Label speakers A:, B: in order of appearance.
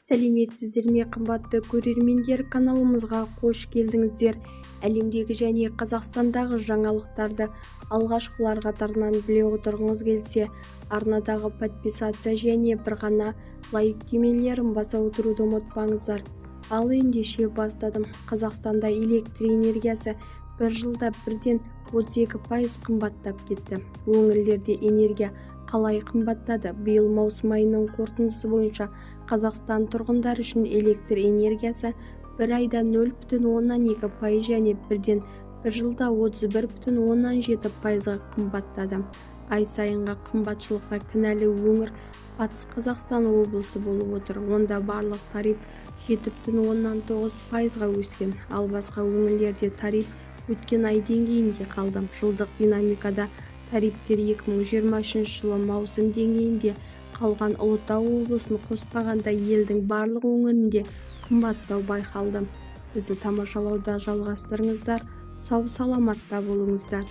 A: Сәлеметсіздер ме, қымбатты көрермендер, каналымызға қош келдіңіздер. Әлемдегі және Қазақстандағы жаңалықтарды алғашқылар қатарынан біле отырғыңыз келсе, арнадағы подписация және бір ғана лайктемелерін баса отыруды ұмытпаңыздар. Ал ендеше бастадым. Қазақстанда электр энергиясы бір жылда бірден 32% қымбаттап кетті. Өңірлерде энергия қалай қымбаттады? Биыл маусым айының қорытындысы бойынша Қазақстан тұрғындар үшін электр энергиясы бір айда 0,2% және бірден бір жылда 31,7%-ға қымбаттады. Ай сайынғы қымбатшылыққа кінәлі өңір Батыс Қазақстан облысы болып отыр. Онда барлық тариф 7,9%-ға өскен, ал басқа өңірлерде тариф өткен ай деңгейінде қалды. Жылдық динамикада тарифтер 2023 жылы маусым деңгейінде қалған. Ұлытау облысын қоспағанда елдің барлық өңірінде қымбаттау байқалды. Бізді тамашалауда жалғастырыңыздар. Сау саламатта болыңыздар.